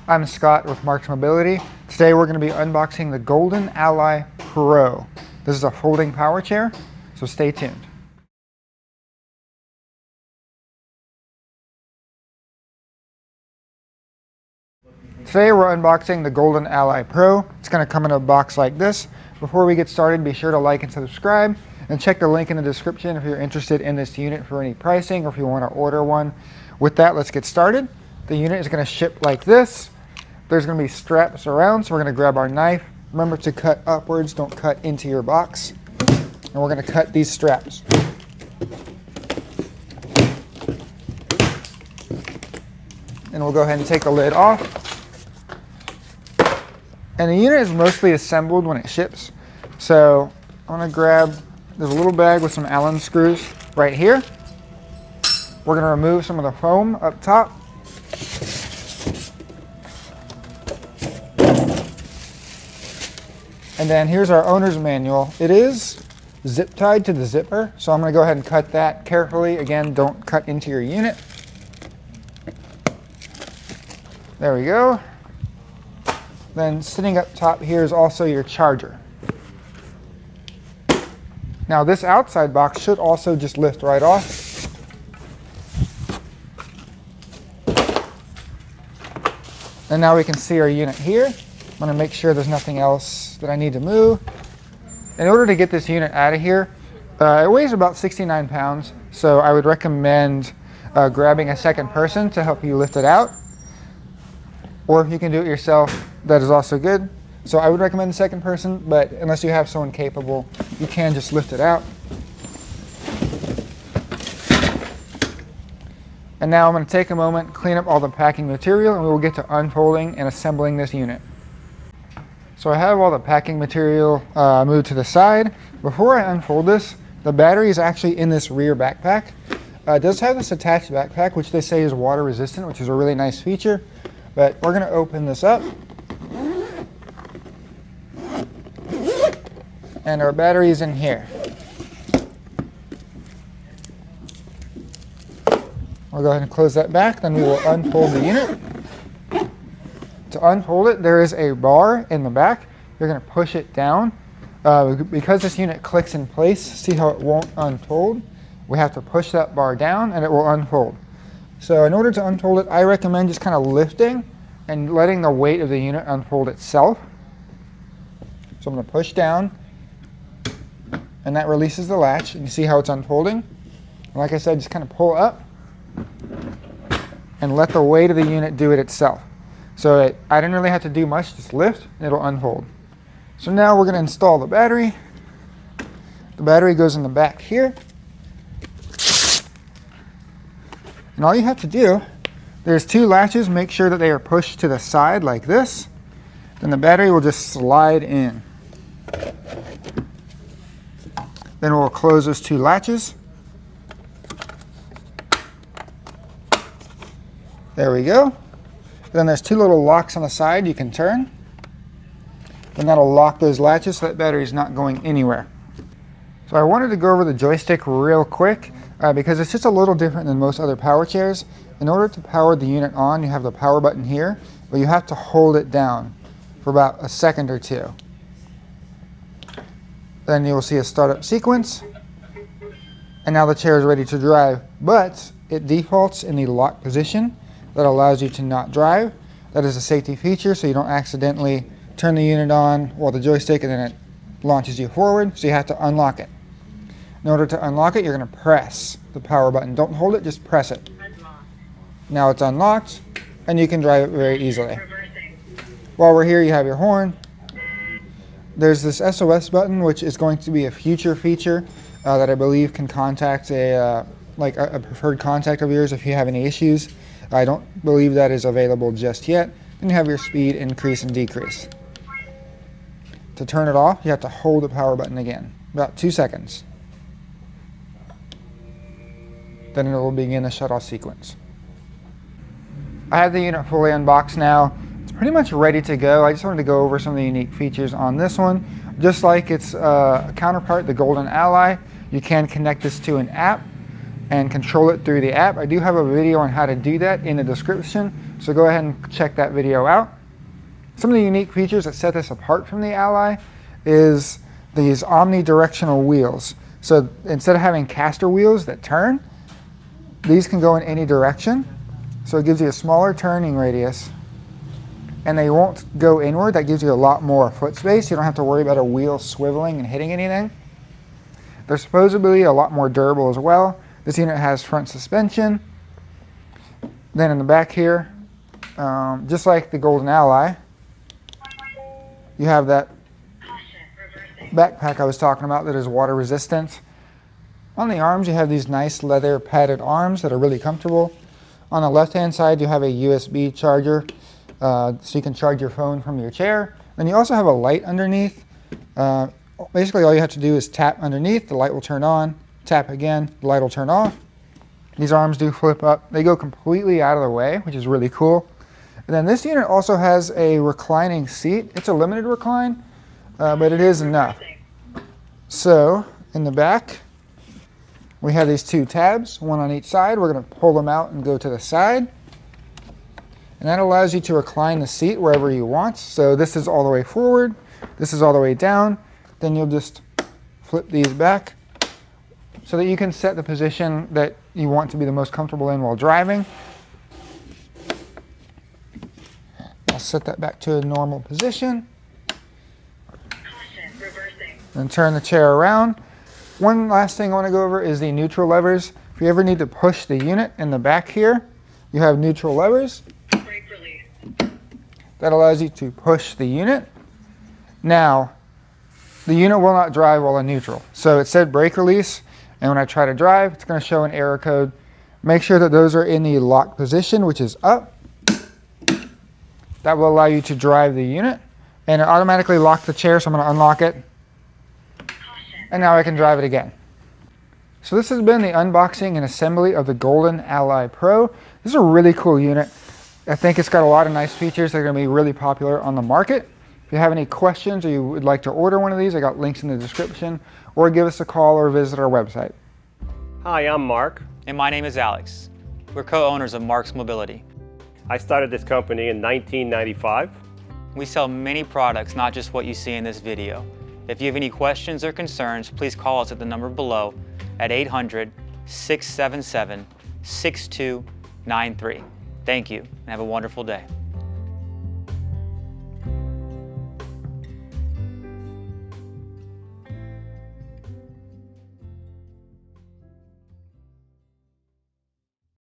I'm Scott with Marc's Mobility. Today we're going to be unboxing the Golden Ally Pro. This is a folding power chair, so stay tuned. Today we're unboxing the Golden Ally Pro. It's going to come in a box like this. Before we get started, be sure to like and subscribe, and check the link in the description if you're interested in this unit for any pricing or if you want to order one. With that, let's get started. The unit is going to ship like this. There's going to be straps around, so we're going to grab our knife. Remember to cut upwards, don't cut into your box. And we're going to cut these straps. And we'll go ahead and take the lid off. And the unit is mostly assembled when it ships. So I'm going to grab, there's a little bag with some Allen screws right here. We're going to remove some of the foam up top. And then here's our owner's manual. It is zip tied to the zipper, so I'm going to go ahead and cut that carefully. Again, don't cut into your unit. There we go. Then sitting up top here is also your charger. Now this outside box should also just lift right off. And now we can see our unit here. I'm going to make sure there's nothing else that I need to move. In order to get this unit out of here, it weighs about 69 pounds, so I would recommend grabbing a second person to help you lift it out. Or if you can do it yourself, that is also good. So I would recommend a second person, but unless you have someone capable, you can just lift it out. And now I'm going to take a moment, clean up all the packing material, and we will get to unfolding and assembling this unit. So I have all the packing material moved to the side. Before I unfold this, the battery is actually in this rear backpack. It does have this attached backpack, which they say is water resistant, which is a really nice feature. But we're going to open this up. And our battery is in here. We'll go ahead and close that back, then we will unfold the unit. To unfold it, there is a bar in the back. You're going to push it down. Because this unit clicks in place, see how it won't unfold? We have to push that bar down and it will unfold. So in order to unfold it, I recommend just kind of lifting and letting the weight of the unit unfold itself. So I'm going to push down, and that releases the latch. And you see how it's unfolding? And like I said, just kind of pull up and let the weight of the unit do it itself. So I didn't really have to do much, just lift, and it'll unfold. So now we're going to install the battery. The battery goes in the back here. And all you have to do, there's two latches, make sure that they are pushed to the side like this. Then the battery will just slide in. Then we'll close those two latches. There we go. Then there's two little locks on the side you can turn. And that'll lock those latches so that battery's not going anywhere. So I wanted to go over the joystick real quick because it's just a little different than most other power chairs. In order to power the unit on, you have the power button here, but you have to hold it down for about a second or two. Then you will see a startup sequence. And now the chair is ready to drive, but it defaults in the lock position. That allows you to not drive. That is a safety feature, so you don't accidentally turn the unit on while the joystick and then it launches you forward, so you have to unlock it. In order to unlock it, you're going to press the power button. Don't hold it, just press it. Now it's unlocked, and you can drive it very easily. While we're here, you have your horn. There's this SOS button, which is going to be a future feature that I believe can contact a preferred contact of yours if you have any issues. I don't believe that is available just yet. Then you have your speed increase and decrease. To turn it off, you have to hold the power button again, about 2 seconds. Then it will begin the shut-off sequence. I have the unit fully unboxed now. It's pretty much ready to go. I just wanted to go over some of the unique features on this one. Just like its counterpart, the Golden Ally, you can connect this to an app and control it through the app. I do have a video on how to do that in the description, So go ahead and check that video out. Some of the unique features that set this apart from the Ally is these omni-directional wheels. So instead of having caster wheels that turn, these can go in any direction. So it gives you a smaller turning radius, and they won't go inward. That gives you a lot more foot space. You don't have to worry about a wheel swiveling and hitting anything. They're supposedly a lot more durable as well. This unit has front suspension. Then in the back here, just like the Golden Ally, you have that backpack I was talking about that is water resistant. On the arms, you have these nice leather padded arms that are really comfortable. On the left-hand side, you have a USB charger, so you can charge your phone from your chair. Then you also have a light underneath. Basically, all you have to do is tap underneath, the light will turn on, tap again, the light will turn off. These arms do flip up. They go completely out of the way, which is really cool. And then this unit also has a reclining seat. It's a limited recline, but it is enough. So in the back, we have these two tabs, one on each side. We're going to pull them out and go to the side. And that allows you to recline the seat wherever you want. So this is all the way forward. This is all the way down. Then you'll just flip these back so that you can set the position that you want to be the most comfortable in while driving. I'll set that back to a normal position. Then turn the chair around. One last thing I want to go over is the neutral levers. If you ever need to push the unit in the back here, you have neutral levers. Brake release. That allows you to push the unit. Now, the unit will not drive while in neutral. So it said brake release, and when I try to drive, it's going to show an error code. Make sure that those are in the lock position, which is up. That will allow you to drive the unit, and it automatically locked the chair, so I'm going to unlock it. And now I can drive it again. So this has been the unboxing and assembly of the Golden Ally Pro. This is a really cool unit. I think it's got a lot of nice features that are going to be really popular on the market. If you have any questions or you would like to order one of these, I got links in the description, or give us a call or visit our website. Hi, I'm Mark. And my name is Alex. We're co-owners of Marc's Mobility. I started this company in 1995. We sell many products, not just what you see in this video. If you have any questions or concerns, please call us at the number below at 800-677-6293. Thank you, and have a wonderful day.